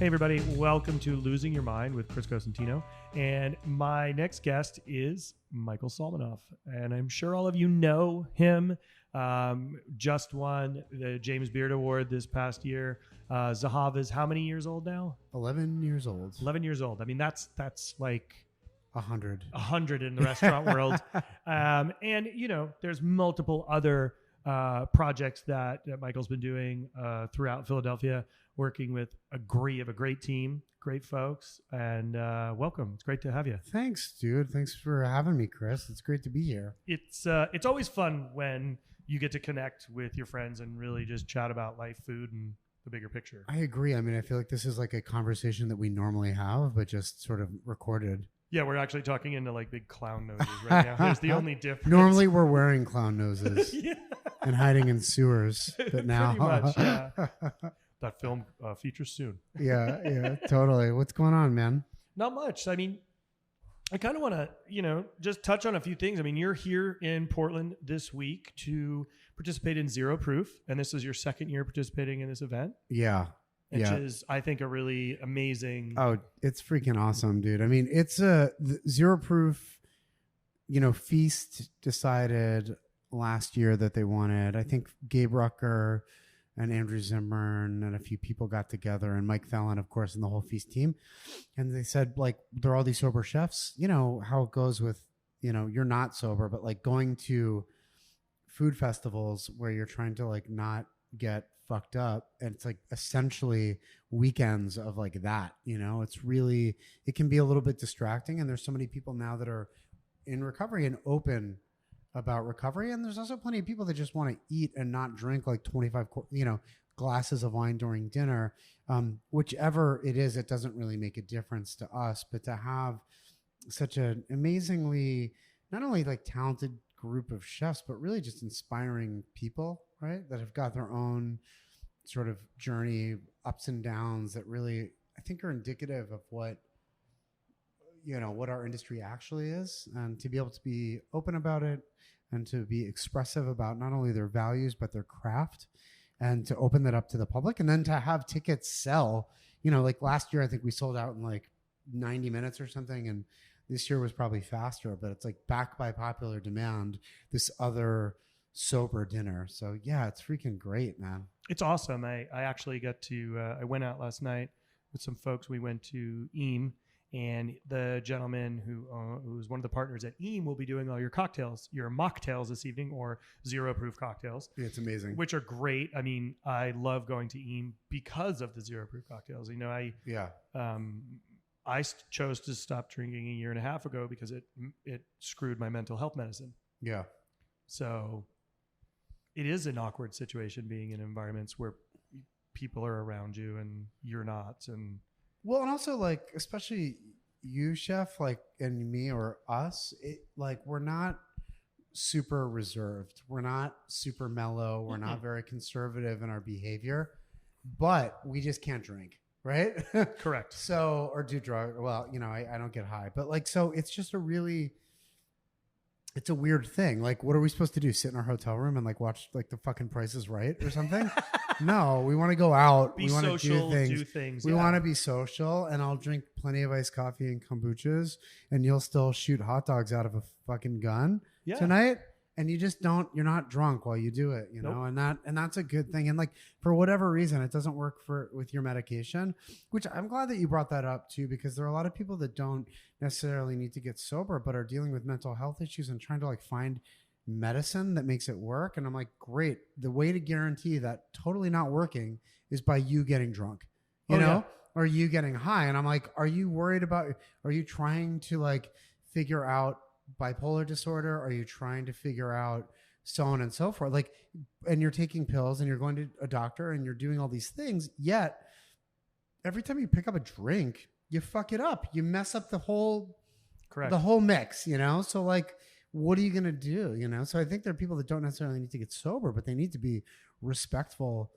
Hey everybody, welcome to Losing Your Mind with Chris Cosentino. And my next guest is Michael Solomonov. And I'm sure all of you know him. Just won the James Beard Award this past year. Zahav is how many years old now? 11 years old. 11 years old. I mean, that's like 100. 100 in the restaurant world. And, you know, there's multiple other projects that Michael's been doing throughout Philadelphia, working with a great team, great folks, and welcome. It's great to have you. Thanks, dude. Thanks for having me, Chris. It's great to be here. It's always fun when you get to connect with your friends and really just chat about life, food, and the bigger picture. I agree. I mean, I feel like this is like a conversation that we normally have, but just sort of recorded. Yeah, we're actually talking into like big clown noses right now. There's the only difference. Normally we're wearing clown noses yeah. and hiding in sewers, but now. Pretty much, yeah. That film features soon. Yeah, totally. What's going on, man? Not much. I mean, I kind of want to, just touch on a few things. I mean, you're here in Portland this week to participate in Zero Proof, and this is your second year participating in this event. Yeah. Which is, I think, a really amazing. Oh, it's freaking awesome, dude. I mean, it's the Zero Proof, Feast decided last year that they wanted. I think Gabe Rucker and Andrew Zimmern and a few people got together, and Mike Fallon, of course, and the whole Feast team. And they said, like, there are all these sober chefs. You know how it goes with, you're not sober, but like going to food festivals where you're trying to like not get fucked up, and it's like essentially weekends of like that. It's really, it can be a little bit distracting, and there's so many people now that are in recovery and open about recovery, and there's also plenty of people that just want to eat and not drink like 25 glasses of wine during dinner. Whichever it is, it doesn't really make a difference to us, but to have such an amazingly not only like talented group of chefs, but really just inspiring people, right, that have got their own sort of journey, ups and downs, that really I think are indicative of what our industry actually is, and to be able to be open about it and to be expressive about not only their values but their craft, and to open that up to the public, and then to have tickets sell. Like last year I think we sold out in like 90 minutes or something, and this year was probably faster, but it's like backed by popular demand, this other sober dinner. So yeah, it's freaking great, man. It's awesome. I actually got to I went out last night with some folks. We went to Eam, and the gentleman who's one of the partners at Eam will be doing all your cocktails, your mocktails this evening, or Zero Proof cocktails. Yeah, it's amazing. Which are great. I mean, I love going to Eam because of the Zero Proof cocktails. I chose to stop drinking a year and a half ago because it screwed my mental health medicine. Yeah. So it is an awkward situation being in environments where people are around you and you're not. And well, and also like, especially you, chef, like, and me or us, we're not super reserved. We're not super mellow. We're not very conservative in our behavior, but we just can't drink. Right? Correct. So, or do drug. Well, I don't get high, but like, so it's just it's a weird thing. Like, what are we supposed to do? Sit in our hotel room and like watch like The Fucking Price is Right or something? No, we want to go out. We want to do things. We want to be social, and I'll drink plenty of iced coffee and kombuchas, and you'll still shoot hot dogs out of a fucking gun tonight. And you just you're not drunk while you do it, Nope. and that's a good thing. And like, for whatever reason, it doesn't work with your medication, which I'm glad that you brought that up too, because there are a lot of people that don't necessarily need to get sober, but are dealing with mental health issues and trying to like find medicine that makes it work. And I'm like, great. The way to guarantee that totally not working is by you getting drunk, or you getting high. And I'm like, are you trying to like figure out bipolar disorder? Are you trying to figure out so on and so forth? Like, and you're taking pills and you're going to a doctor and you're doing all these things, yet every time you pick up a drink, you fuck it up. You mess up the whole mix, So like, what are you going to do? So I think there are people that don't necessarily need to get sober, but they need to be respectful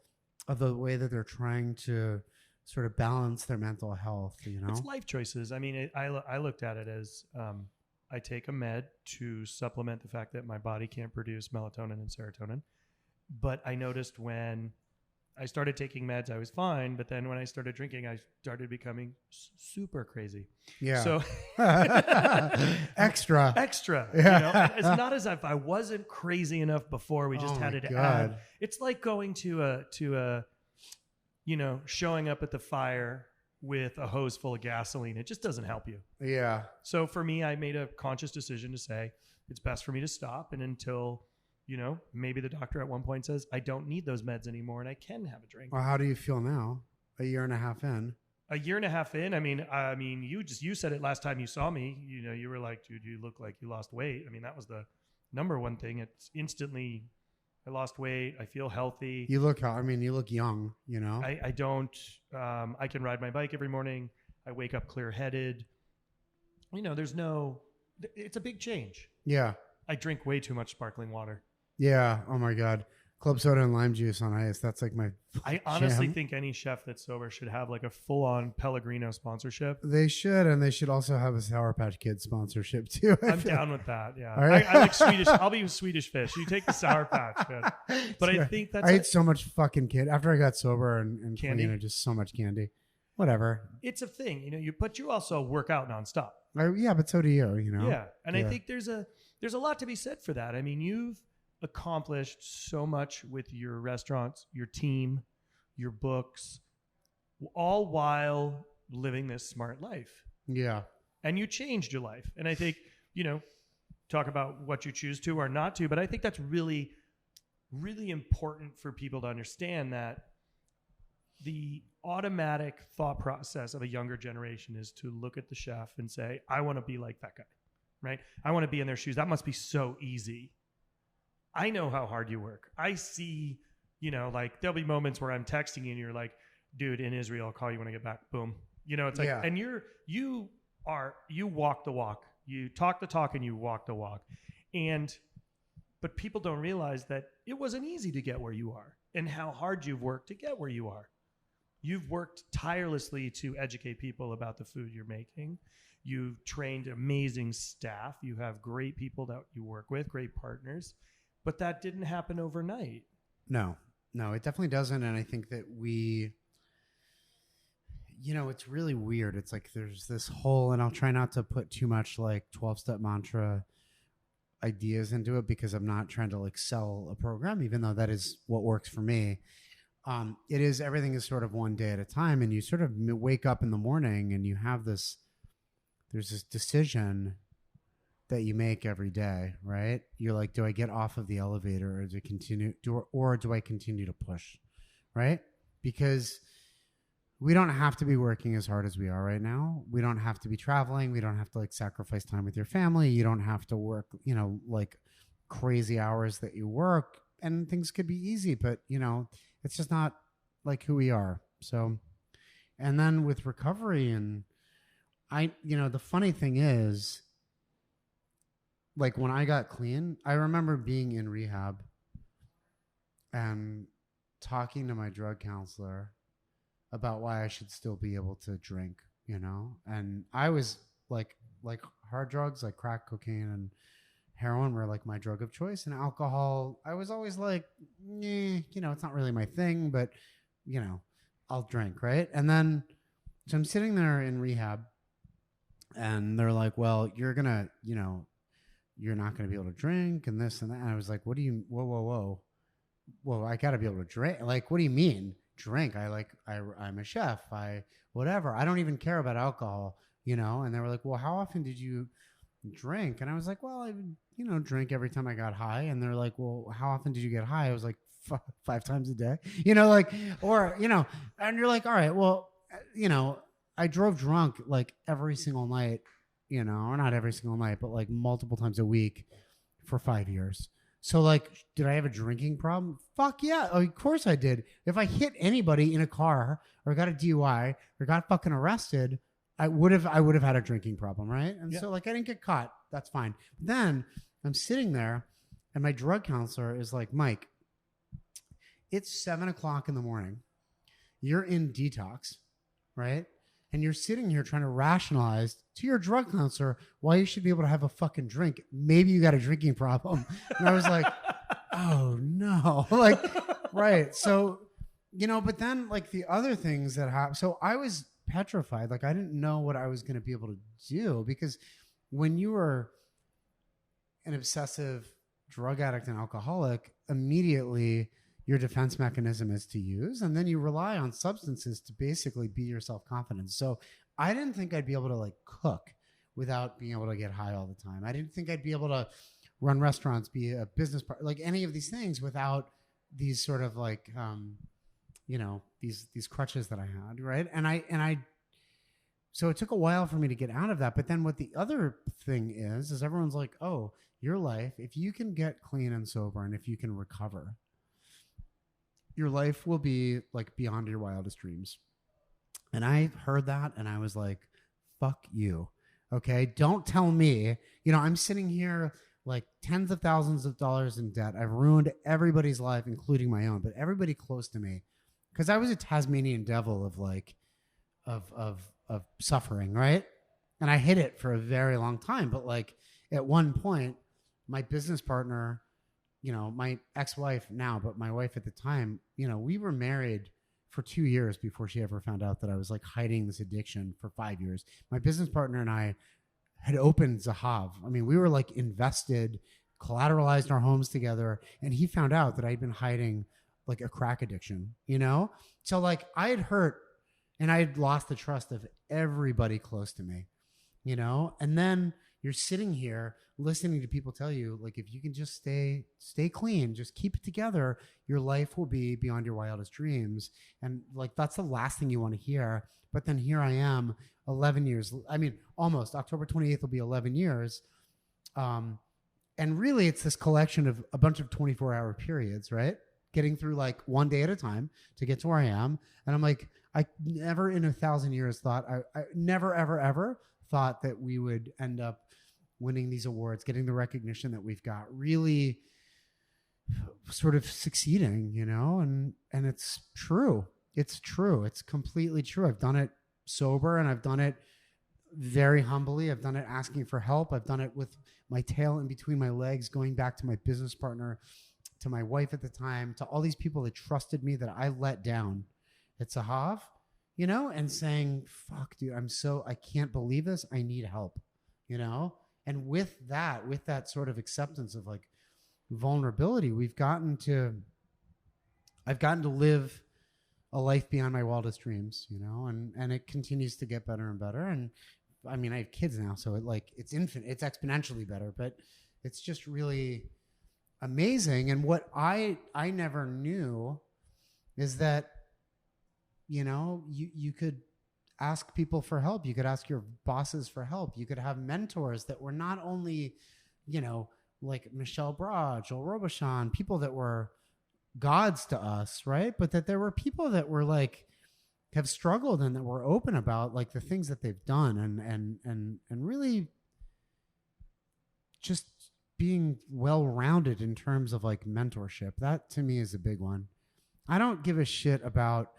of the way that they're trying to sort of balance their mental health, It's life choices. I mean, I looked at it as, I take a med to supplement the fact that my body can't produce melatonin and serotonin. But I noticed when I started taking meds. I was fine. But then when I started drinking, I started becoming super crazy. Yeah. So extra. Yeah. You know, it's not as if I wasn't crazy enough before. We just had it to add. It's like going to a, you know, showing up at the fire with a hose full of gasoline. It just doesn't help you. Yeah. So for me, I made a conscious decision to say it's best for me to stop. And until, you know, maybe the doctor at one point says, I don't need those meds anymore and I can have a drink. Well, how do you feel now? A year and a half in? A year and a half in. I mean, you said it last time you saw me, you know, you were like, dude, you look like you lost weight. I mean, that was the number one thing. It's instantly, I lost weight. I feel healthy. You look young, you know? I don't, I can ride my bike every morning. I wake up clear headed. You know, it's a big change. Yeah. I drink way too much sparkling water. Yeah. Oh my God. Club soda and lime juice on ice. That's like my I honestly think any chef that's sober should have like a full-on Pellegrino sponsorship. They should, and they should also have a Sour Patch Kids sponsorship too. I'm down with that. Yeah, right. I like Swedish. I'll be Swedish Fish. You take the Sour Patch, man. But I think that's. I ate so much fucking candy after I got sober and candy. Clean, just so much candy. Whatever. It's a thing, you know. You also work out nonstop. Yeah, but so do you. You know. Yeah, and I think there's a lot to be said for that. I mean, you've accomplished so much with your restaurants, your team, your books, all while living this smart life. Yeah. And you changed your life. And I think, you know, talk about what you choose to or not to, but I think that's really, really important for people to understand that the automatic thought process of a younger generation is to look at the chef and say, I want to be like that guy, right? I want to be in their shoes. That must be so easy. I know how hard you work. I see, you know, like there'll be moments where I'm texting you and you're like, dude, in Israel, I'll call you when I get back. Boom. You know, it's like, and you walk the walk, you talk the talk and you walk the walk. But people don't realize that it wasn't easy to get where you are and how hard you've worked to get where you are. You've worked tirelessly to educate people about the food you're making. You've trained amazing staff. You have great people that you work with, great partners. But that didn't happen overnight. No, it definitely doesn't. And I think that it's really weird. It's like there's this whole, and I'll try not to put too much like 12-step mantra ideas into it because I'm not trying to like sell a program, even though that is what works for me. Everything is sort of one day at a time. And you sort of wake up in the morning and you have there's this decision that you make every day, right? You're like, do I get off of the elevator or do I continue to push, right? Because we don't have to be working as hard as we are right now. We don't have to be traveling. We don't have to like sacrifice time with your family. You don't have to work, you know, like crazy hours that you work, and things could be easy, but you know, it's just not like who we are. So, and then with recovery and the funny thing is, like when I got clean, I remember being in rehab and talking to my drug counselor about why I should still be able to drink, you know? And I was like hard drugs, like crack cocaine and heroin were like my drug of choice. And alcohol, I was always like, you know, it's not really my thing, but you know, I'll drink, right? And then, so I'm sitting there in rehab and they're like, well, you're not going to be able to drink and this and that. And I was like, whoa. Well, I got to be able to drink. Like, what do you mean drink? I'm a chef. Whatever. I don't even care about alcohol, you know? And they were like, well, how often did you drink? And I was like, well, I would, you know, drink every time I got high. And they're like, well, how often did you get high? I was like, 5 times a day, you know, like, or, you know, and you're like, all right, well, you know, I drove drunk like every single night, you know, or not every single night, but like multiple times a week for 5 years. So like, did I have a drinking problem? Fuck yeah. Of course I did. If I hit anybody in a car or got a DUI or got fucking arrested, I would have had a drinking problem. Right. And so like, I didn't get caught. That's fine. But then I'm sitting there and my drug counselor is like, Mike, it's 7:00 in the morning. You're in detox, right? And you're sitting here trying to rationalize to your drug counselor why you should be able to have a fucking drink. Maybe you got a drinking problem. And I was like, oh no. Like, right. So but then like the other things that happened. So I was petrified. Like I didn't know what I was going to be able to do, because when you are an obsessive drug addict and alcoholic, immediately your defense mechanism is to use, and then you rely on substances to basically be your self-confidence. So I didn't think I'd be able to like cook without being able to get high all the time. I didn't think I'd be able to run restaurants, be a business partner, like any of these things without these sort of like, these crutches that I had. Right. And so it took a while for me to get out of that. But then what the other thing is everyone's like, oh, your life, if you can get clean and sober and if you can recover, your life will be like beyond your wildest dreams. And I heard that and I was like, fuck you. Okay. Don't tell me, I'm sitting here like tens of thousands of dollars in debt. I've ruined everybody's life, including my own, but everybody close to me. Cause I was a Tasmanian devil of like, of suffering. Right. And I hid it for a very long time. But like at one point, my business partner, my ex-wife now, but my wife at the time, we were married for 2 years before she ever found out that I was like hiding this addiction for 5 years. My business partner and I had opened Zahav. I mean, we were like invested, collateralized our homes together. And he found out that I'd been hiding like a crack addiction, So like I had hurt and I had lost the trust of everybody close to me, and then you're sitting here listening to people tell you, like, if you can just stay clean, just keep it together, your life will be beyond your wildest dreams. And like, that's the last thing you want to hear. But then here I am 11 years. I mean, almost October 28th will be 11 years. And really it's this collection of a bunch of 24-hour periods, right? Getting through like one day at a time to get to where I am. And I'm like, I never in 1,000 years thought, I never, ever, ever thought that we would end up winning these awards, getting the recognition that we've got, really sort of succeeding, and it's true. It's true. It's completely true. I've done it sober and I've done it very humbly. I've done it asking for help. I've done it with my tail in between my legs, going back to my business partner, to my wife at the time, to all these people that trusted me that I let down at Zahav, and saying, fuck, dude, I can't believe this. I need help, And with that sort of acceptance of like vulnerability, I've gotten to live a life beyond my wildest dreams, and it continues to get better and better. And I mean, I have kids now, so it's exponentially better, but it's just really amazing. And what I never knew is that, you could ask people for help. You could ask your bosses for help. You could have mentors that were not only, like Michelle Bra, Joel Robuchon, people that were gods to us, right? But that there were people that were like, have struggled and that were open about like the things that they've done and really just being well-rounded in terms of like mentorship. That to me is a big one. I don't give a shit about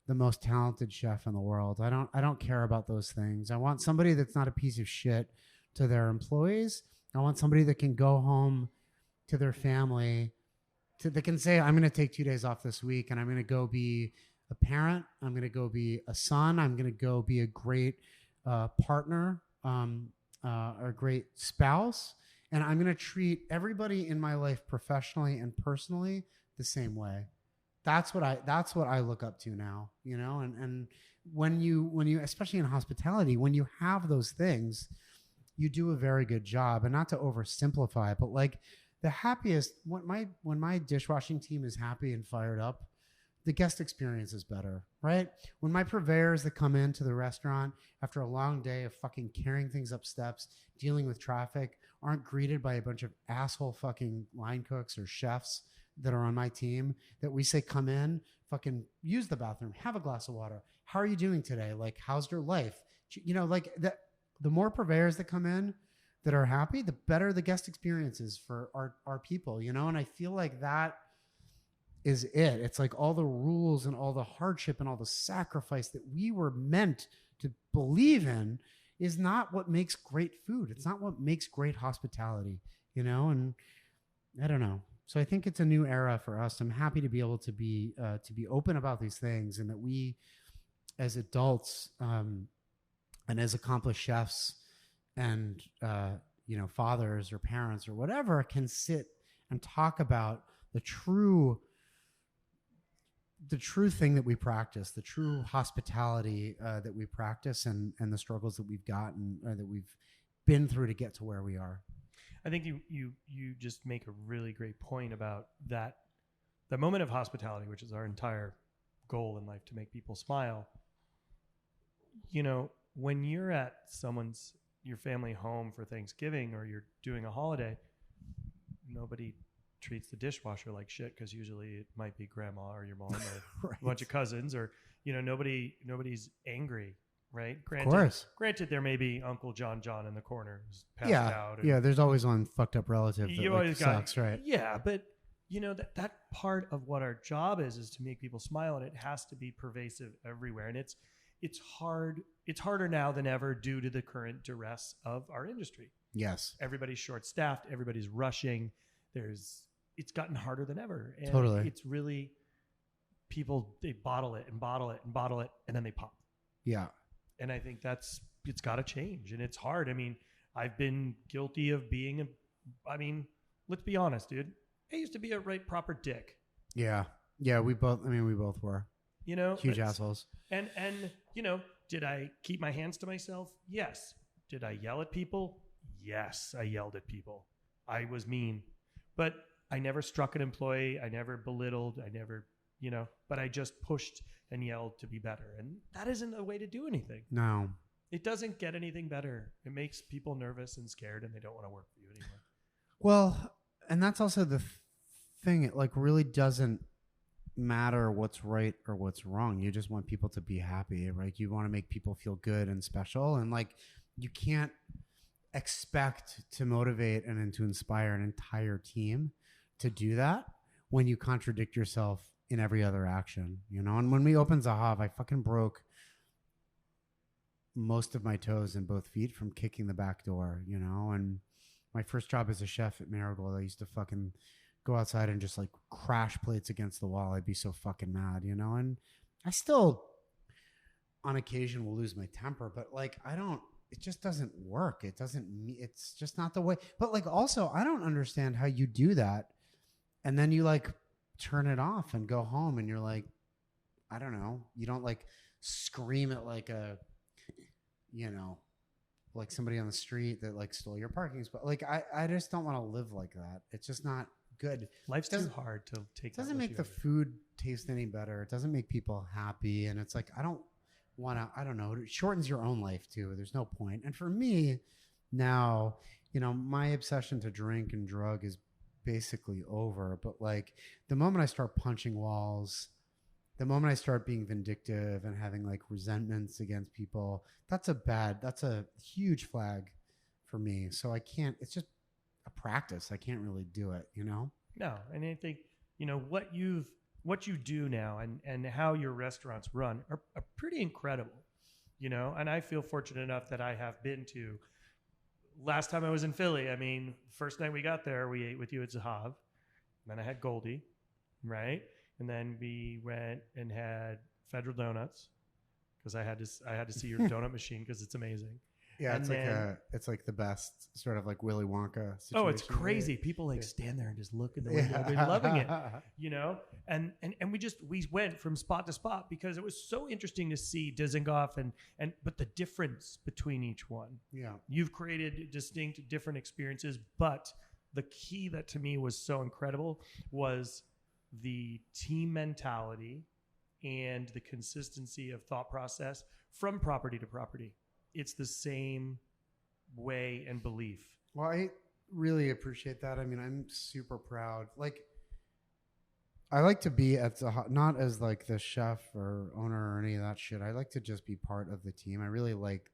the most talented chef in the world. I don't care about those things. I want somebody that's not a piece of shit to their employees. I want somebody that can go home to their family, that can say, I'm going to take 2 days off this week and I'm going to go be a parent. I'm going to go be a son. I'm going to go be a great partner, or a great spouse. And I'm going to treat everybody in my life professionally and personally the same way. That's what I look up to now, and when you, especially in hospitality, when you have those things, you do a very good job. And not to oversimplify it, but like the happiest, when my dishwashing team is happy and fired up, the guest experience is better, right? When my purveyors that come into the restaurant after a long day of fucking carrying things up steps, dealing with traffic, aren't greeted by a bunch of asshole fucking line cooks or chefs that are on my team, that we say, come in, fucking use the bathroom, have a glass of water. How are you doing today? Like, how's your life? Like that, the more purveyors that come in that are happy, the better the guest experience is for our people, and I feel like that is it. It's like all the rules and all the hardship and all the sacrifice that we were meant to believe in is not what makes great food. It's not what makes great hospitality, and I don't know. So I think it's a new era for us. I'm happy to be able to be open about these things, and that we, as adults, and as accomplished chefs, and fathers or parents or whatever, can sit and talk about the true thing that we practice, the true hospitality that we practice, and the struggles that we've gotten, or that we've been through to get to where we are. I think you just make a really great point about that, the moment of hospitality, which is our entire goal in life, to make people smile. When you're at your family home for Thanksgiving, or you're doing a holiday, nobody treats the dishwasher like shit, because usually it might be grandma or your mom or Right. a bunch of cousins, or nobody's angry, right? Granted, there may be Uncle John in the corner who's passed out. Yeah, there's always one fucked up relative that You always sucks, right? Yeah, but that part of what our job is to make people smile, and it has to be pervasive everywhere. And it's hard. It's harder now than ever due to the current duress of our industry. Yes. Everybody's short-staffed. Everybody's rushing. It's gotten harder than ever. And Totally. It's really, people, they bottle it, and then they pop. Yeah. And I think it's got to change, and it's hard. I mean, I've been guilty of being let's be honest, dude. I used to be a proper dick. Yeah. Yeah, we both were. Huge assholes. And did I keep my hands to myself? Yes. Did I yell at people? Yes, I yelled at people. I was mean. But I never struck an employee. I never belittled. I never, but I just pushed and yelled to be better. And that isn't a way to do anything. No. It doesn't get anything better. It makes people nervous and scared, and they don't want to work for you anymore. Well, and that's also the thing. It really doesn't matter what's right or what's wrong. You just want people to be happy, right? You want to make people feel good and special. And you can't expect to motivate and to inspire an entire team to do that when you contradict yourself in every other action, And when we opened Zahav, I fucking broke most of my toes in both feet from kicking the back door, And my first job as a chef at Marigold, I used to fucking go outside and just crash plates against the wall. I'd be so fucking mad, And I still, on occasion, will lose my temper, but it just doesn't work. It's just not the way. But also, I don't understand how you do that. And then you turn it off and go home, and you're I don't know. You don't scream at somebody on the street that stole your parking spot. I just don't want to live like that. It's just not good. Life's too hard to take. It doesn't make the food taste any better. It doesn't make people happy. And it's I don't know. It shortens your own life too. There's no point. And for me now, my obsession to drink and drug is basically over. But the moment I start punching walls, the moment I start being vindictive and having resentments against people, that's a huge flag for me. So I can't, it's just a practice. I can't really do it, No, and I think, what you do now and how your restaurants run are pretty incredible, and I feel fortunate enough that I have been to. Last time I was in Philly, first night we got there, we ate with you at Zahav. Then I had Goldie, right? And then we went and had Federal Donuts, because I had to see your donut machine, because it's amazing. Yeah, it's the best sort of Willy Wonka situation. Oh, it's crazy. People stand there and just look at the window. They're loving it, And we went from spot to spot, because it was so interesting to see Dizengoff but the difference between each one. Yeah. You've created distinct different experiences, but the key that to me was so incredible was the team mentality and the consistency of thought process from property to property. It's the same way and belief. Well, I really appreciate that. I'm super proud. I like to be not as the chef or owner or any of that shit. I like to just be part of the team. I really like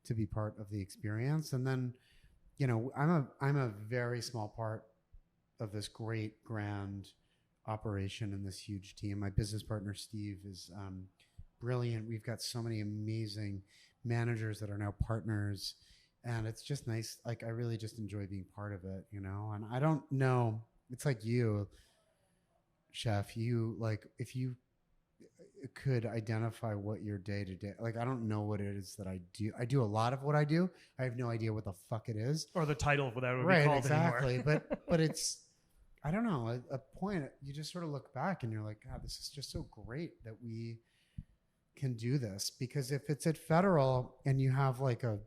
to be part of the experience. And then, I'm a very small part of this great grand operation and this huge team. My business partner, Steve, is brilliant. We've got so many amazing managers that are now partners, and it's just nice. I really just enjoy being part of it, And I don't know it's like you, Chef, you like, if you could identify what your day to day, like, I don't know what it is that I do. I do a lot of what I do. I have no idea what the fuck it is. Or the title of what that would Right, be called exactly. anymore. but it's, I don't know, a point, you just sort of look back and you're like, God, this is just so great that we can do this. Because if it's at Federal and you have like a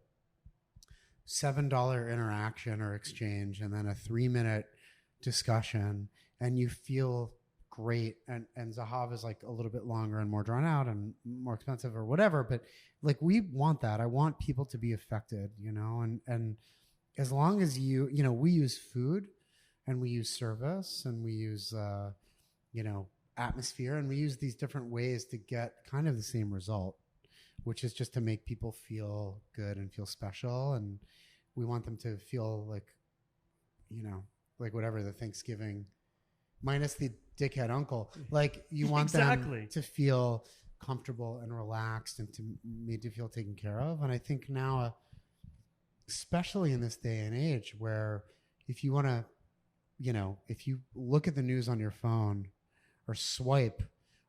$7 interaction or exchange and then a 3-minute discussion and you feel great, and Zahav is like a little bit longer and more drawn out and more expensive or whatever, but like, we want that. I want people to be affected, you know, and as long as you know, we use food and we use service and we use you know, atmosphere, and we use these different ways to get kind of the same result, which is just to make people feel good and feel special. And we want them to feel like, you know, like whatever, the Thanksgiving minus the dickhead uncle, like, you want them to feel comfortable and relaxed and to made to feel taken care of. And I think now, especially in this day and age, where if you want to, you know, if you look at the news on your phone or swipe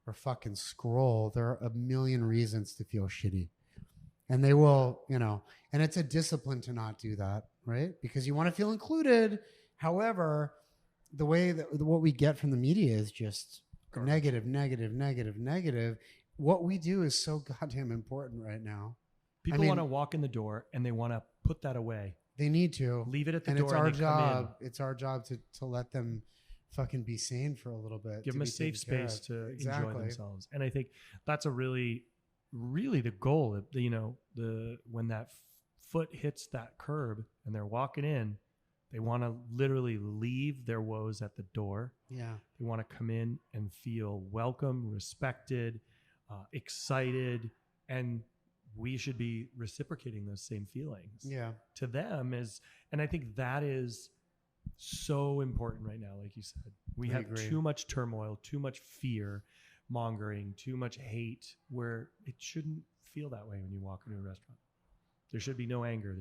or fucking scroll, there are a million reasons to feel shitty. And they will, you know, and it's a discipline to not do that, right? Because you want to feel included. However, the way that what we get from the media is just negative, negative, negative, negative. What we do is so goddamn important right now. People want to walk in the door and they want to put that away. They need to leave it at the and door. It's our job. It's our job to let them fucking be sane for a little bit. Give them a safe space to enjoy themselves. And I think that's a really the goal. You know, when that foot hits that curb and they're walking in, they want to literally leave their woes at the door. Yeah. They want to come in and feel welcome, respected, excited, and we should be reciprocating those same feelings to them. And I think that is so important right now. Like you said, we have too much turmoil, too much fear mongering, too much hate, where it shouldn't feel that way when you walk into a restaurant. There should be no anger.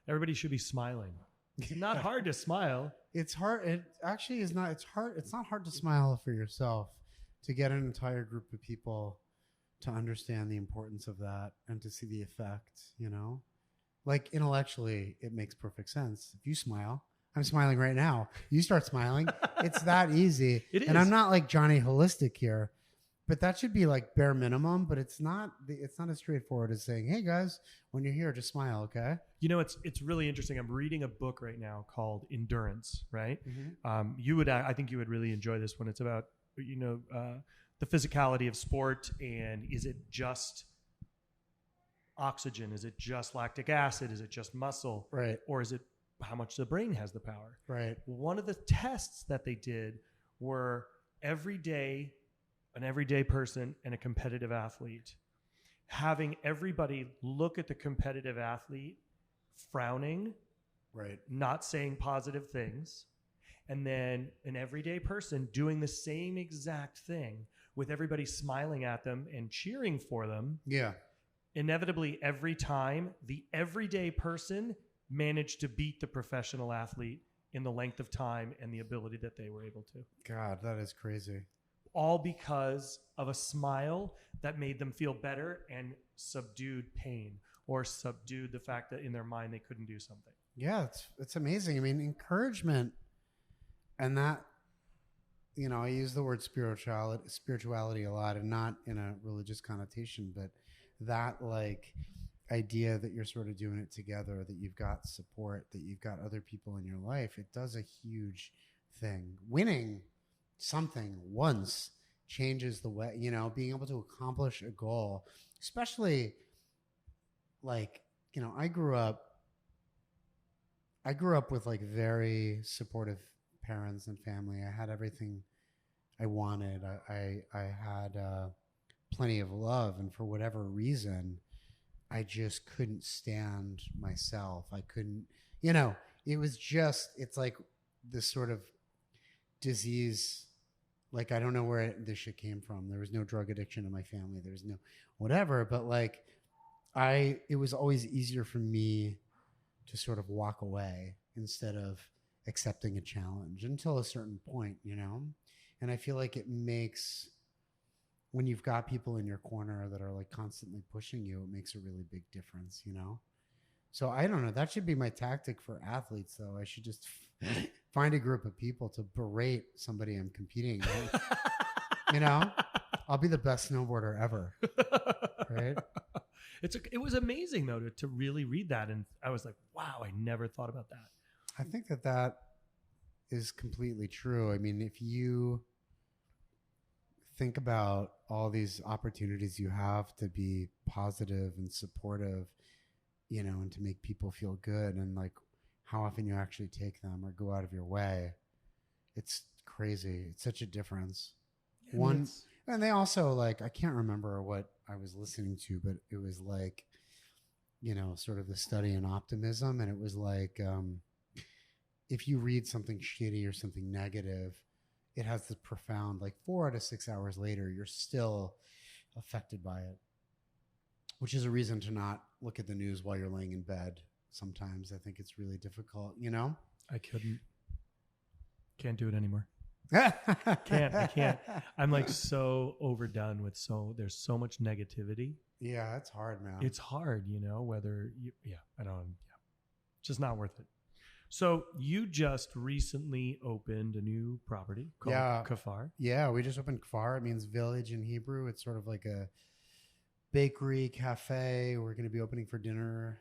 Everybody should be smiling. It's not hard to smile. It's hard. It actually is not. It's hard. It's not hard to smile for yourself, to get an entire group of people to understand the importance of that and to see the effect, you know, like intellectually, it makes perfect sense. If you smile, I'm smiling right now. You start smiling. It's that easy. It is. And I'm not like Johnny Holistic here, but that should be like bare minimum, but it's not as straightforward as saying, hey guys, when you're here, just smile. Okay. You know, it's really interesting. I'm reading a book right now called Endurance, right? Mm-hmm. I think you would really enjoy this one. It's about, you know, the physicality of sport, and is it just oxygen? Is it just lactic acid? Is it just muscle? Right. Or is it how much the brain has the power? Right. One of the tests that they did were an everyday person and a competitive athlete, having everybody look at the competitive athlete frowning, right, not saying positive things, and then an everyday person doing the same exact thing with everybody smiling at them and cheering for them. Yeah. Inevitably, every time, the everyday person managed to beat the professional athlete in the length of time and the ability that they were able to. God, that is crazy. All because of a smile that made them feel better and subdued pain, or subdued the fact that in their mind they couldn't do something. Yeah, it's amazing. I mean, encouragement, and that, you know, I use the word spirituality a lot, and not in a religious connotation, but that like idea that you're sort of doing it together, that you've got support, that you've got other people in your life, it does a huge thing. Winning something once changes the way, you know, being able to accomplish a goal, especially like, you know, I grew up with like very supportive parents and family. I had everything I wanted. I had plenty of love, and for whatever reason, I just couldn't stand myself. I couldn't, you know, it's like this sort of disease. Like, I don't know where this shit came from. There was no drug addiction in my family. There was no whatever, but like it was always easier for me to sort of walk away instead of accepting a challenge until a certain point, you know? And I feel like it makes, when you've got people in your corner that are like constantly pushing you, it makes a really big difference, you know? So I don't know. That should be my tactic for athletes, though. I should just find a group of people to berate somebody I'm competing with. You know, I'll be the best snowboarder ever. Right? It was amazing though to really read that, and I was like, wow, I never thought about that. I think that is completely true. I mean, if you think about all these opportunities you have to be positive and supportive, you know, and to make people feel good, and like how often you actually take them or go out of your way, it's crazy. It's such a difference. Yeah, And they also, like, I can't remember what I was listening to, but it was like, you know, sort of the study in optimism. And it was like, if you read something shitty or something negative, it has this profound, like 4 out of 6 hours later, you're still affected by it, which is a reason to not look at the news while you're laying in bed. Sometimes I think it's really difficult, you know? I can't do it anymore. I can't. I'm like so overdone with there's so much negativity. Yeah, it's hard, man. It's hard, you know, just not worth it. So you just recently opened a new property called Kafar. Yeah, we just opened Kafar. It means village in Hebrew. It's sort of like a bakery, cafe. We're going to be opening for dinner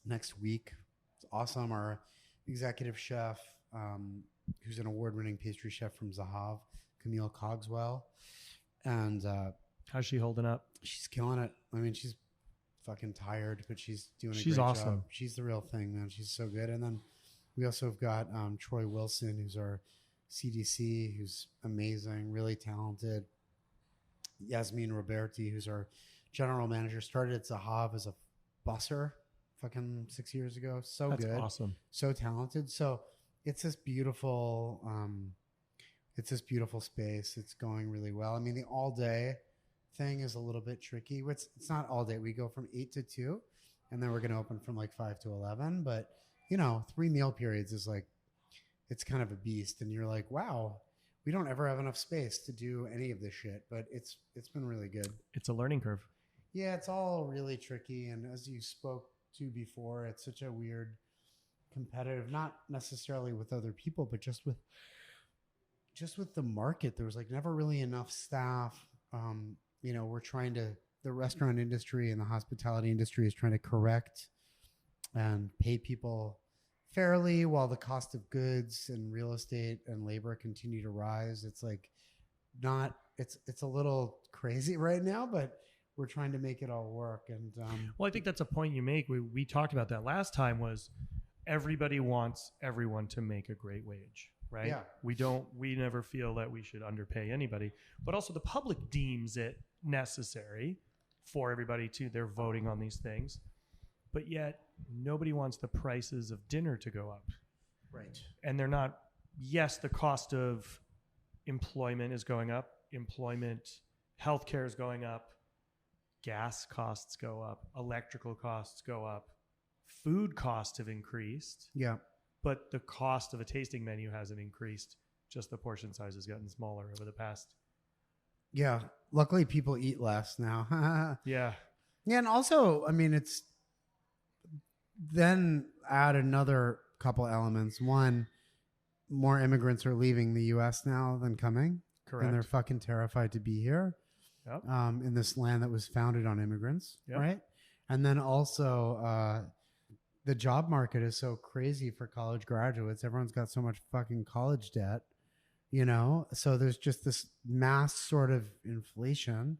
next week. It's awesome. Our executive chef, who's an award-winning pastry chef from Zahav, Camille Cogswell. And how's she holding up? She's killing it. I mean, she's fucking tired, but she's doing a great awesome job. She's the real thing, man. She's so good. And then we also have got Troy Wilson, who's our CDC, who's amazing, really talented. Yasmin Roberti, who's our general manager, started at Zahav as a busser fucking 6 years ago. That's good. Awesome. So talented. So it's this beautiful space. It's going really well. I mean, the all day thing is a little bit tricky. It's not all day. We go from 8 to 2, and then we're going to open from like 5 to 11. But, you know, 3 meal periods is like, it's kind of a beast. And you're like, wow, we don't ever have enough space to do any of this shit. But it's been really good. It's a learning curve. Yeah, it's all really tricky. And as you spoke to before, it's such a weird competitive, not necessarily with other people, but just with the market. There was like never really enough staff. You know, the restaurant industry and the hospitality industry is trying to correct and pay people fairly while the cost of goods and real estate and labor continue to rise. It's like it's a little crazy right now, but we're trying to make it all work. And well, I think that's a point you make. We talked about that last time, was everybody wants everyone to make a great wage. Right? Yeah. We never feel that we should underpay anybody, but also the public deems it necessary for everybody they're voting on these things, but yet nobody wants the prices of dinner to go up. Right. And they're not, yes, the cost of employment is going up, healthcare is going up, gas costs go up, electrical costs go up, food costs have increased. Yeah. But the cost of a tasting menu hasn't increased. Just the portion size has gotten smaller over the past. Yeah. Luckily, people eat less now. Yeah. Yeah. And also, I mean, it's then add another couple elements. One, more immigrants are leaving the U.S. now than coming. Correct. And they're fucking terrified to be here. Yep. In this land that was founded on immigrants. Yep. Right. And then also, the job market is so crazy for college graduates. Everyone's got so much fucking college debt, you know? So there's just this mass sort of inflation.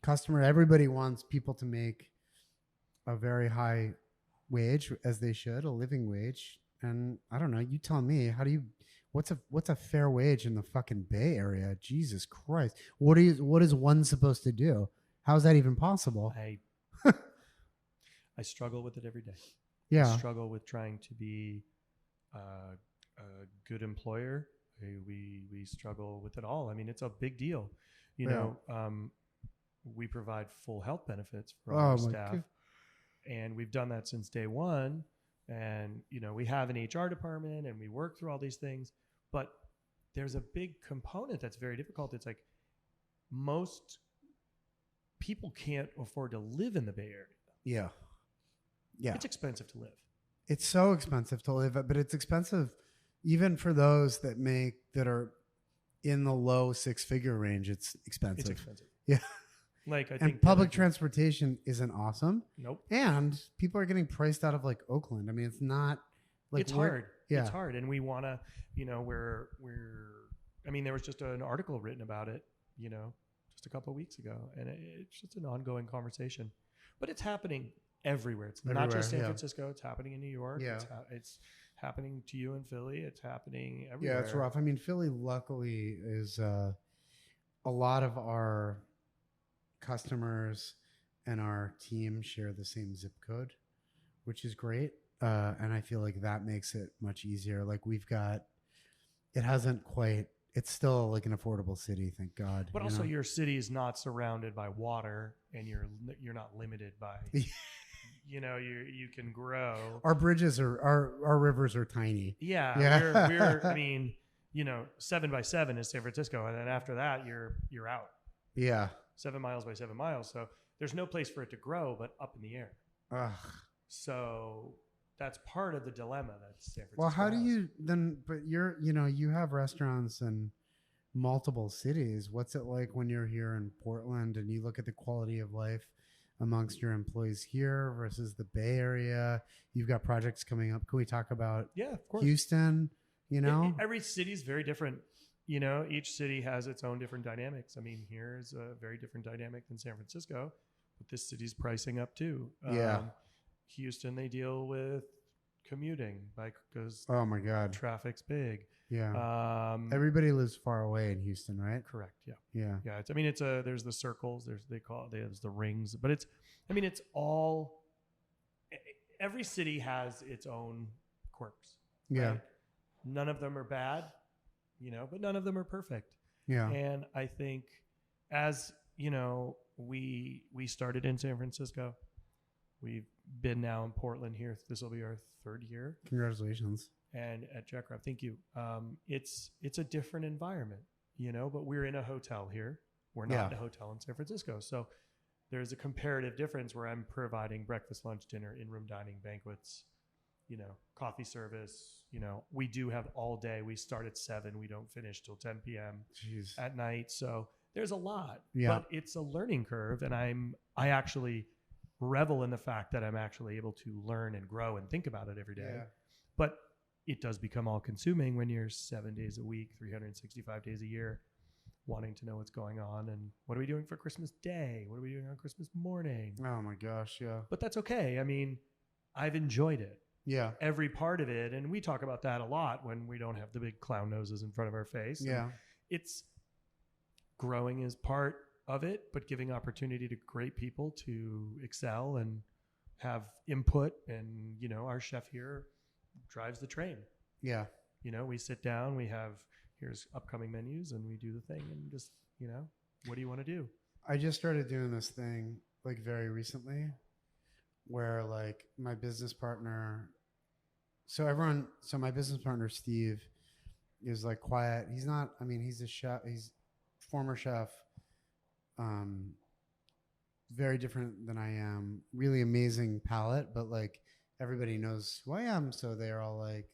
Everybody wants people to make a very high wage, as they should, a living wage. And I don't know, you tell me, what's a fair wage in the fucking Bay Area? Jesus Christ. What is one supposed to do? How is that even possible? I struggle with it every day. Yeah. I struggle with trying to be a good employer. We struggle with it all. I mean, it's a big deal. You know, we provide full health benefits for our staff. And we've done that since day one. And, we have an HR department and we work through all these things, but there's a big component that's very difficult. It's like most people can't afford to live in the Bay Area. Yeah. Yeah. It's expensive to live. It's so expensive to live, but it's expensive even for those that are in the low 6-figure range. It's expensive. It's expensive. Yeah. Like, I think and public transportation isn't awesome. Nope. And people are getting priced out of like Oakland. I mean, it's not like it's hard. Yeah. It's hard. And we want to, there was just an article written about it, just a couple of weeks ago. And it's just an ongoing conversation. But it's happening everywhere. It's not just San Francisco. It's happening in New York. Yeah. It's happening to you in Philly. It's happening everywhere. Yeah, it's rough. I mean, Philly, luckily, is a lot of our customers and our team share the same zip code, which is great. And I feel like that makes it much easier. Like it's still like an affordable city, thank God. But also your city is not surrounded by water, and you're not limited by, you can grow. Our bridges our rivers are tiny. Yeah. We're 7 by 7 is San Francisco. And then after that, you're out. Yeah. 7 miles by 7 miles. So there's no place for it to grow, but up in the air. Ugh. So that's part of the dilemma that San Francisco Well, how has. do you then, but you have restaurants in multiple cities. What's it like when you're here in Portland and you look at the quality of life amongst your employees here versus the Bay Area? You've got projects coming up. Can we talk about of course. Houston, Every city is very different. Each city has its own different dynamics. I mean, here's a very different dynamic than San Francisco, but this city's pricing up too. Houston, they deal with commuting because oh my God, traffic's big. Yeah. Everybody lives far away in Houston, right? Correct. Yeah. Yeah. Yeah. There's the circles, there's the rings, but it's all, every city has its own quirks. Yeah. Right? None of them are bad, but none of them are perfect. Yeah. And I think as, we started in San Francisco, we've been now in Portland here. This will be our 3rd year. Congratulations. And at Jackraft, thank you. It's a different environment, but we're in a hotel here. We're not in a hotel in San Francisco. So there's a comparative difference where I'm providing breakfast, lunch, dinner, in-room dining, banquets, coffee service. We do have all day. We start at 7. We don't finish till 10 p.m. Jeez. At night. So there's a lot, but it's a learning curve. And I actually revel in the fact that I'm actually able to learn and grow and think about it every day. Yeah. But it does become all consuming when you're 7 days a week, 365 days a year, wanting to know what's going on and what are we doing for Christmas Day? What are we doing on Christmas morning? Oh my gosh. Yeah. But that's okay. I mean, I've enjoyed it. Yeah. Every part of it. And we talk about that a lot when we don't have the big clown noses in front of our face. Yeah. And it's growing is part of it, but giving opportunity to great people to excel and have input. And, our chef here drives the train. Yeah. We sit down, here's upcoming menus, and we do the thing and just, what do you want to do? I just started doing this thing like very recently where like my business partner, my business partner, Steve, is like quiet. He's a chef. He's former chef. Very different than I am. Really amazing palate, but like everybody knows who I am. So they're all like,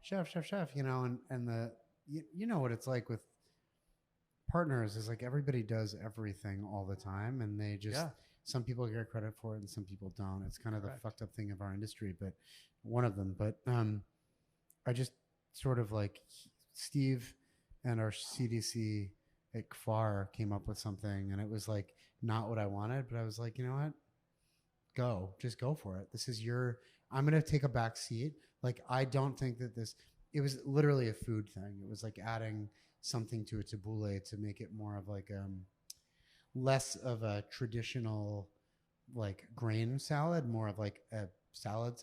chef, and you know what it's like with partners is like everybody does everything all the time. And they just, some people get credit for it and some people don't. It's kind of the fucked up thing of our industry, but one of them, but, I just sort of like Steve and our CDC at KFAR came up with something and it was like not what I wanted, but I was like, you know what? Just go for it. I'm going to take a back seat. Like, I don't think that it was literally a food thing. It was like adding something to a tabbouleh to make it more of like, less of a traditional like grain salad, more of like a salad,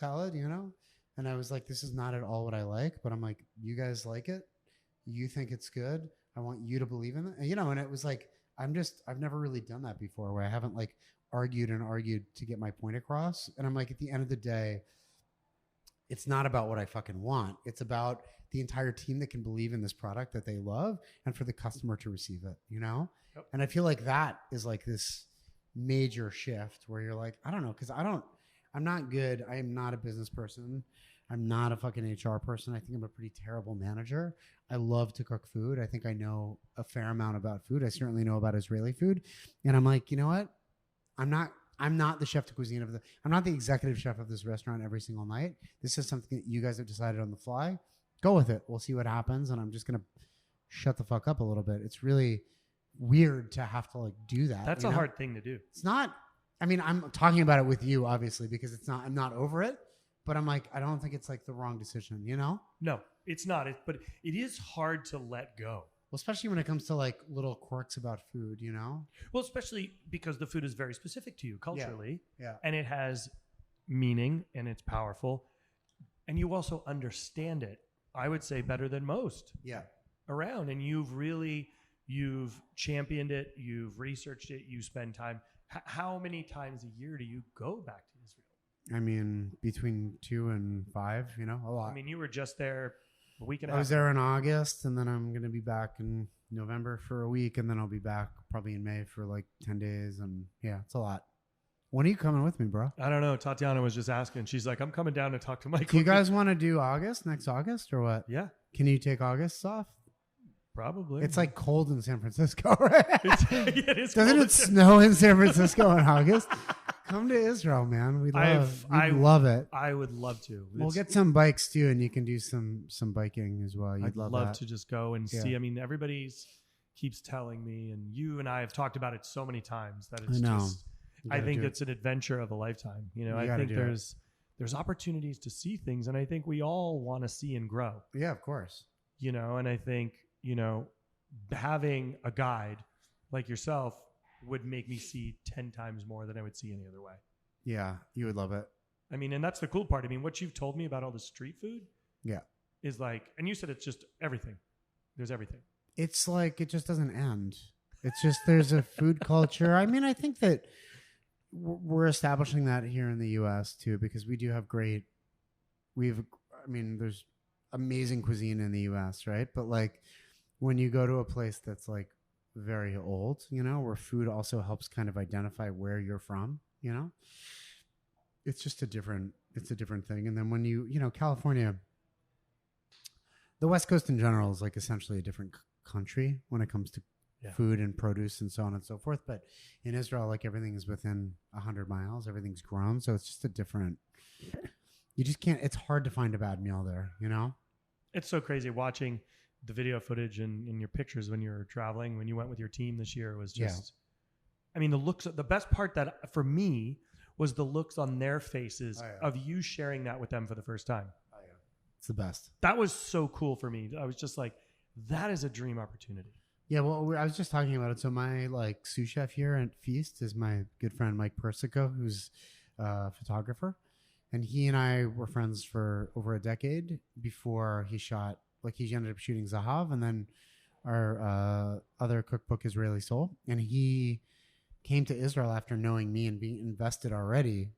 And I was like, this is not at all what I like, but I'm like, you guys like it. You think it's good. I want you to believe in it. And it was like, I've never really done that before where I haven't like argued to get my point across. And I'm like, at the end of the day, it's not about what I fucking want. It's about the entire team that can believe in this product that they love and for the customer to receive it, you know? Yep. And I feel like that is like this major shift where you're like, I don't know, because I'm not good. I am not a business person. I'm not a fucking HR person. I think I'm a pretty terrible manager. I love to cook food. I think I know a fair amount about food. I certainly know about Israeli food. And I'm like, you know what? I'm not the chef de cuisine I'm not the executive chef of this restaurant every single night. This is something that you guys have decided on the fly. Go with it. We'll see what happens. And I'm just going to shut the fuck up a little bit. It's really weird to have to like do that. That's a hard thing to do. It's not, I mean, I'm talking about it with you, obviously, because I'm not over it, but I'm like, I don't think it's like the wrong decision, you know? No, it's not. But it is hard to let go. Well, especially when it comes to like little quirks about food, you know? Well, especially because the food is very specific to you culturally. Yeah. And it has meaning and it's powerful. And you also understand it, I would say, better than most around. And you've championed it. You've researched it. You spend time. How many times a year do you go back to Israel? I mean, between 2 and 5, you know, a lot. I mean, you were just there a week and a half. I was there in August, and then I'm going to be back in November for a week, and then I'll be back probably in May for like 10 days. And yeah, it's a lot. When are you coming with me, bro? I don't know. Tatiana was just asking. She's like, I'm coming down to talk to Michael. Do you guys want to do next August or what? Yeah. Can you take August off? Probably. It's like cold in San Francisco, right? It is. Doesn't it snow in San Francisco in August? Come to Israel, man. We'd love it. I would love to. We'll get some bikes too, and you can do some biking as well. I'd love to just go and see. I mean, everybody's keeps telling me, and you and I have talked about it so many times that it's just. I think it's an adventure of a lifetime. You know, I think there's opportunities to see things, and I think we all want to see and grow. Yeah, of course. You know, and I think, you know, having a guide like yourself would make me see 10 times more than I would see any other way. Yeah, you would love it. I mean, and that's the cool part. I mean, what you've told me about all the street food is like, and you said it's just everything. There's everything. It's like, it just doesn't end. It's just, there's a food culture. I mean, I think that we're establishing that here in the U.S. too, because we do have there's amazing cuisine in the U.S., right? But like when you go to a place that's like very old, you know, where food also helps kind of identify where you're from, you know, it's just a different thing. And then when you know, California, the West Coast in general is like essentially a different country when it comes to food and produce and so on and so forth. But in Israel, like everything is within 100 miles, everything's grown. So it's just you just can't, it's hard to find a bad meal there, you know? It's so crazy watching the video footage and in your pictures when you were traveling, when you went with your team this year was just, I mean, the best part that for me was the looks on their faces of you sharing that with them for the first time. Oh, yeah. It's the best. That was so cool for me. I was just like, that is a dream opportunity. Yeah, well, I was just talking about it. So my like sous chef here at Feast is my good friend Mike Persico, who's a photographer, and he and I were friends for over a decade before he shot. Like he ended up shooting Zahav, and then our other cookbook, Israeli Soul, and he came to Israel after knowing me and being invested already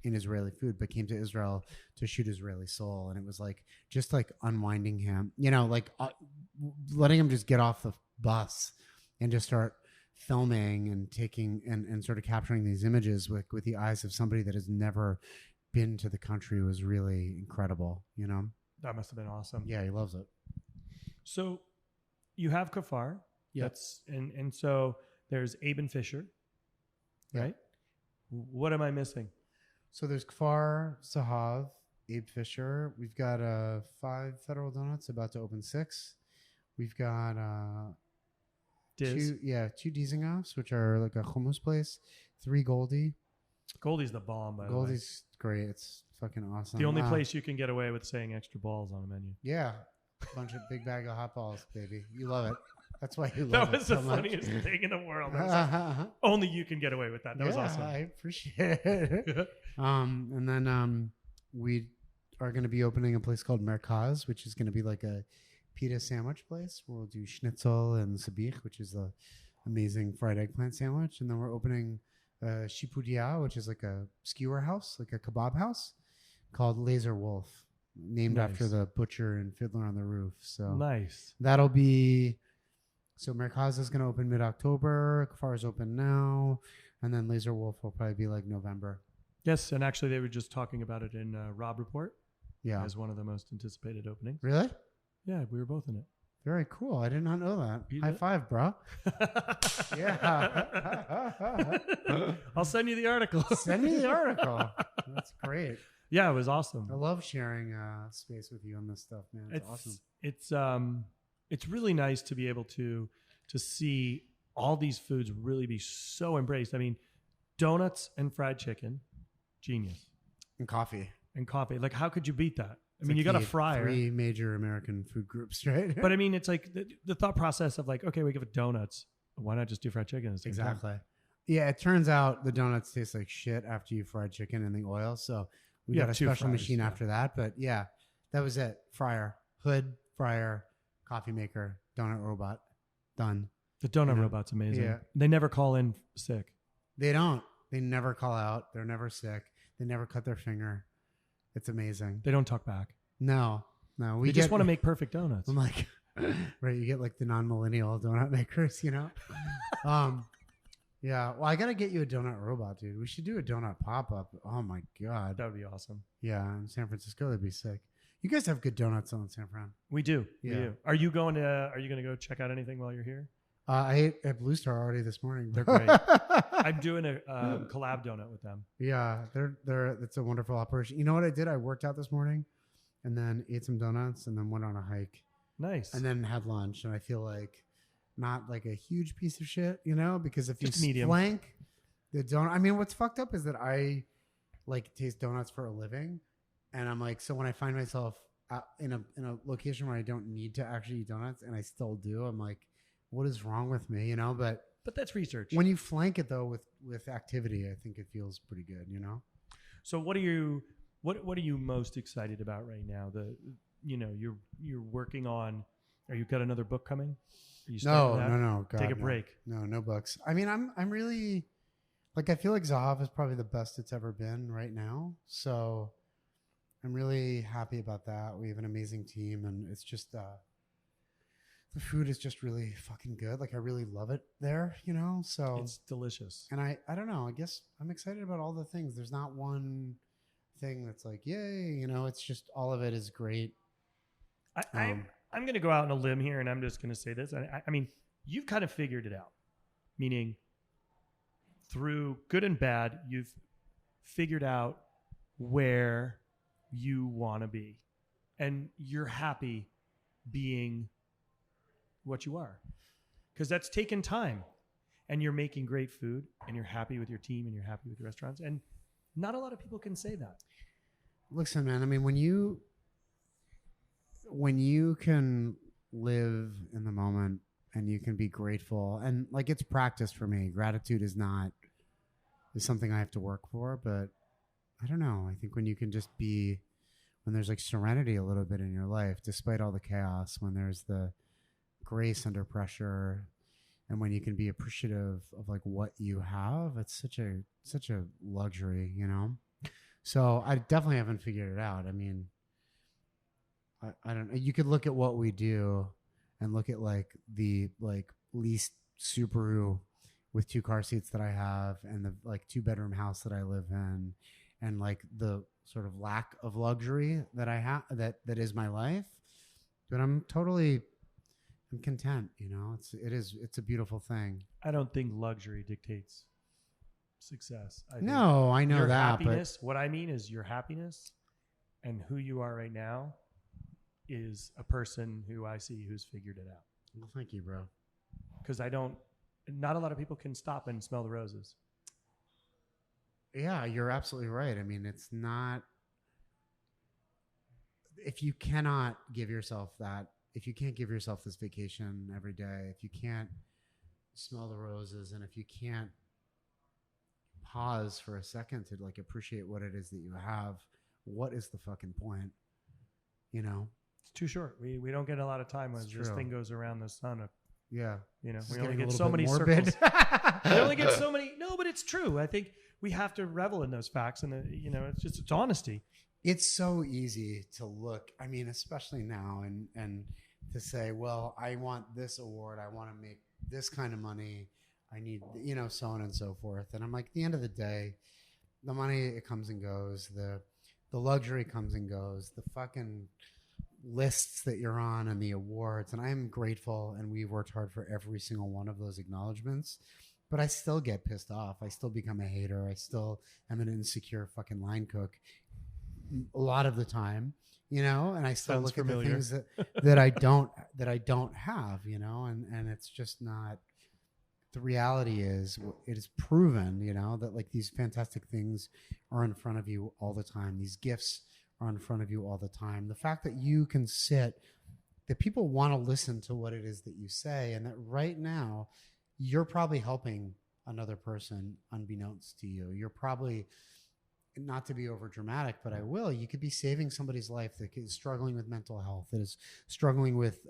in Israeli food, but came to Israel to shoot Israeli Soul, and it was like just like unwinding him, you know, like letting him just get off the bus and just start filming and taking and sort of capturing these images with the eyes of somebody that has never been to the country was really incredible, you know? That must have been awesome. Yeah, he loves it. So you have Kafar. That's and so there's Aben Fisher, right? What am I missing? So there's Kfar, Zahav, Abe Fisher. We've got 5 Federal Donuts, about to open 6. We've got Diz. 2 Dizengoffs, which are like a hummus place. 3 Goldie. Goldie's the bomb, by the way. Goldie's great. It's fucking awesome. The only place you can get away with saying extra balls on a menu. Yeah. Bunch of big bag of hot balls, baby. You love it. That's why you love it. That was the funniest thing in the world. Like, only you can get away with that. That was awesome. I appreciate it. And then we are going to be opening a place called Merkaz, which is going to be like a pita sandwich place where we'll do schnitzel and sabich, which is the amazing fried eggplant sandwich. And then we're opening Shipudia, which is like a skewer house, like a kebab house called Laser Wolf. named after the butcher in Fiddler on the Roof. So nice. That'll be. So Mercaza is going to open mid-October. Kafar's open now, and then Laser Wolf will probably be like November. Yes, and actually they were just talking about it in Rob Report. Yeah, as one of the most anticipated openings. Really? Yeah, we were both in it. Very cool. I did not know that. High five, bro. Yeah. I'll send you the article. Send me the article. That's great. Yeah, it was awesome. I love sharing space with you on this stuff, man. It's awesome. It's really nice to be able to see all these foods really be so embraced. I mean, donuts and fried chicken, genius. And coffee. Like, how could you beat that? I mean, you got a fryer. 3 major American food groups, right? But I mean, it's like the thought process of like, okay, we give it donuts. Why not just do fried chicken? At the same time? Yeah, it turns out the donuts taste like shit after you fried chicken in the oil. So we got a special machine after that. But yeah, that was it. Fryer, hood, fryer, coffee maker, donut robot, done. The donut robot's amazing. Yeah. They never call in sick. They don't. They never call out. They're never sick. They never cut their finger. It's amazing. They don't talk back. No. We just want to make perfect donuts. I'm like, right. You get like the non-millennial donut makers, you know? Yeah. Well, I got to get you a donut robot, dude. We should do a donut pop-up. Oh my God. That would be awesome. Yeah. In San Francisco, that'd be sick. You guys have good donuts on San Fran. We do. Yeah. We do. Are you going to go check out anything while you're here? I ate at Blue Star already this morning. They're great. I'm doing a collab donut with them. Yeah, it's a wonderful operation. You know what I did? I worked out this morning, and then ate some donuts, and then went on a hike. Nice. And then had lunch, and I feel like not like a huge piece of shit, you know, because if just you flank the donut, I mean, what's fucked up is that I like taste donuts for a living, and I'm like, so when I find myself in a location where I don't need to actually eat donuts, and I still do, I'm like, what is wrong with me, you know? But that's research. When you flank it though with activity, I think it feels pretty good, you know? So what are you most excited about right now? You're working on, are you got another book coming? Are you No. God, take a break. No books. I mean, I'm really like, I feel like Zahav is probably the best it's ever been right now. So I'm really happy about that. We have an amazing team, and it's just the food is just really fucking good. Like, I really love it there, you know? So it's delicious. And I don't know, I guess I'm excited about all the things. There's not one thing that's like, yay, you know, it's just all of it is great. I'm going to go out on a limb here, and I'm just going to say this. I mean, you've kind of figured it out, meaning through good and bad, you've figured out where you want to be, and you're happy being what you are, because that's taken time, and you're making great food, and you're happy with your team, and you're happy with the restaurants, and not a lot of people can say that. Listen, man, I mean, when you can live in the moment and you can be grateful, and like, it's practice for me. Gratitude is something I have to work for, but I don't know. I think when you can just be, when there's like serenity a little bit in your life, despite all the chaos, when there's the grace under pressure, and when you can be appreciative of like what you have, it's such a luxury, you know? So I definitely haven't figured it out. I mean, I don't know. You could look at what we do and look at like the leased Subaru with 2 car seats that I have, and the like 2-bedroom house that I live in, and like the sort of lack of luxury that I have, that is my life. But I'm content, you know. It's a beautiful thing. I don't think luxury dictates success. I know that, happiness, but what I mean is your happiness and who you are right now is a person who I see who's figured it out. Well, thank you, bro. Because not a lot of people can stop and smell the roses. Yeah, you're absolutely right. I mean, it's not, if you cannot give yourself that, if you can't give yourself this vacation every day, if you can't smell the roses, and if you can't pause for a second to like appreciate what it is that you have, what is the fucking point? You know? It's too short. We don't get a lot of time when this thing goes around the sun. Yeah. You know, we only get so many circles. We only get so many. No, but it's true. I think we have to revel in those facts, and it's honesty. It's so easy to look, I mean, especially now, and to say, well, I want this award, I want to make this kind of money, I need, so on and so forth. And I'm like, at the end of the day, the money, it comes and goes. The luxury comes and goes. The fucking lists that you're on and the awards. And I'm grateful, and we've worked hard for every single one of those acknowledgments. But I still get pissed off. I still become a hater. I still am an insecure fucking line cook a lot of the time, and I still look at the things that I don't have, and it's just not. The reality is, it is proven, that like these fantastic things are in front of you all the time. These gifts are in front of you all the time. The fact that you can sit, that people want to listen to what it is that you say, and that right now you're probably helping another person unbeknownst to you. You're probably, not to be over dramatic, but you could be saving somebody's life that is struggling with mental health, that is struggling with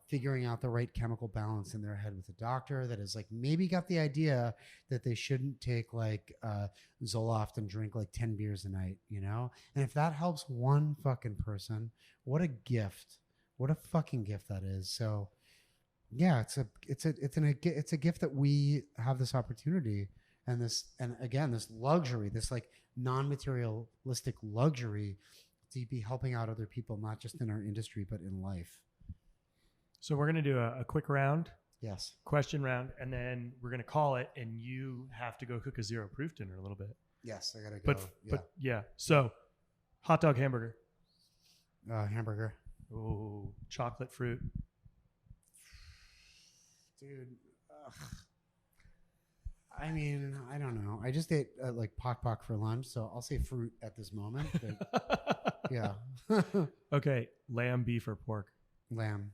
figuring out the right chemical balance in their head with a doctor, that is like maybe got the idea that they shouldn't take like Zoloft and drink like 10 beers a night, and if that helps one fucking person, what a gift, what a fucking gift that is. So yeah, it's a gift that we have this opportunity and this luxury, this like non-materialistic luxury to be helping out other people, not just in our industry, but in life. So we're going to do a quick round. Yes. Question round. And then we're going to call it, and you have to go cook a zero proof dinner a little bit. Yes. I got to go. But yeah. So hot dog, hamburger. Hamburger. Oh, chocolate fruit. Dude. I mean, I don't know. I just ate like pock for lunch, so I'll say fruit at this moment. But yeah. Okay. Lamb, beef, or pork? Lamb.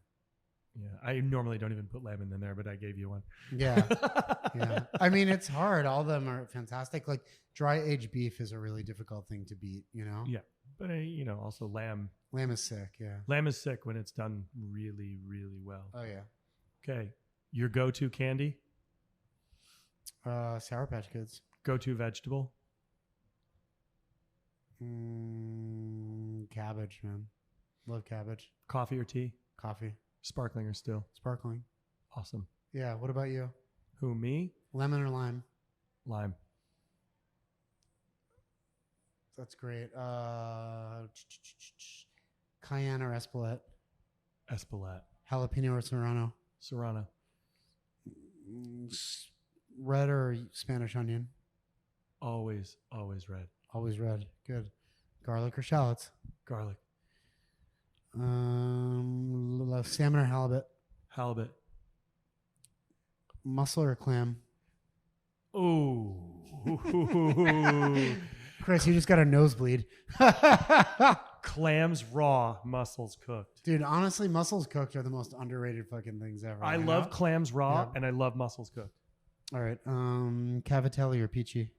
Yeah, I normally don't even put lamb in there, but I gave you one. Yeah. Yeah. I mean, it's hard. All of them are fantastic. Like dry aged beef is a really difficult thing to beat, Yeah. But, also lamb. Lamb is sick. Yeah. Lamb is sick when it's done really, really well. Oh, yeah. Okay. Your go-to candy? Sour Patch Kids. Go-to vegetable? Cabbage, man. Love cabbage. Coffee or tea? Coffee. Sparkling or still? Sparkling. Awesome. Yeah. What about you? Who, me? Lemon or lime? Lime. That's great. Cayenne or Espelette? Espelette. Jalapeno or Serrano? Serrano. Red or Spanish onion? Always red. Always red. Good. Garlic or shallots? Garlic. Salmon or halibut? Halibut. Mussel or clam? Ooh. Chris, you just got a nosebleed. Clams raw, mussels cooked. Dude, honestly, mussels cooked are the most underrated fucking things ever. I love clams raw, and I love mussels cooked. All right. Cavatelli or peachy?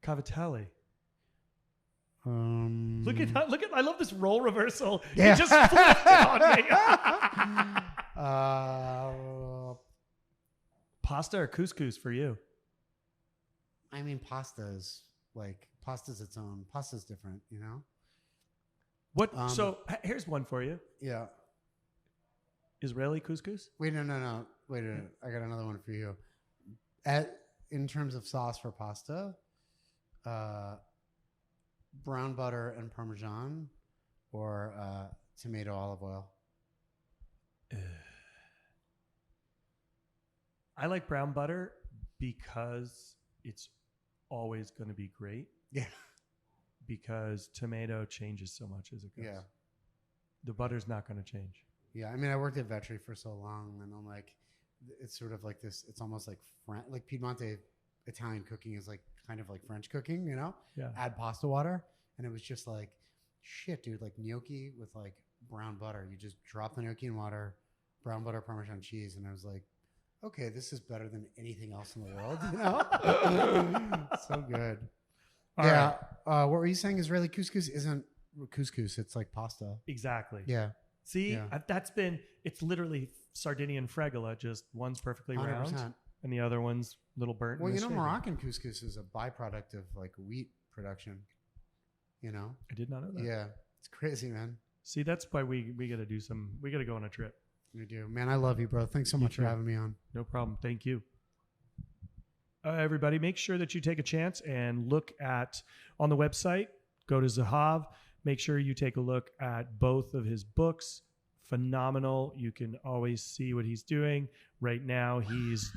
Cavatelli. Look at I love this role reversal. Yeah. You just flipped it on me. Pasta or couscous for you? I mean, pasta's its own. Pasta's different, What? So here's one for you. Yeah. Israeli couscous? Wait, no. Wait a minute. I got another one for you. In terms of sauce for pasta, brown butter and Parmesan, or tomato olive oil? I like brown butter because it's always going to be great. Yeah. Because tomato changes so much as it goes. Yeah. The butter's not going to change. Yeah. I mean, I worked at Vetri for so long, and I'm like, it's sort of like this. It's almost like Piedmonte Italian cooking is like kind of like French cooking, Yeah. Add pasta water. And it was just like, shit, dude, like gnocchi with like brown butter. You just drop the gnocchi in water, brown butter, Parmesan cheese. And I was like, okay, this is better than anything else in the world, So good. All right. What were you saying? Israeli couscous isn't couscous. It's like pasta. Exactly. Yeah. See, it's literally Sardinian fregola. Just one's perfectly 100%. round and the other one's a little burnt. Well, Moroccan couscous is a byproduct of like wheat production. You know? I did not know that. Yeah. It's crazy, man. See, that's why we got to we got to go on a trip. We do. Man, I love you, bro. Thanks so much for having me on. No problem. Thank you. Everybody, make sure that you take a chance and look at on the website, go to Zahav. Make sure you take a look at both of his books. Phenomenal. You can always see what he's doing. Right now, he's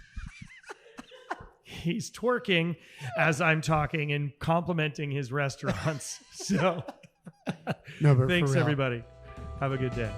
twerking as I'm talking and complimenting his restaurants. So no, but thanks, everybody. Have a good day.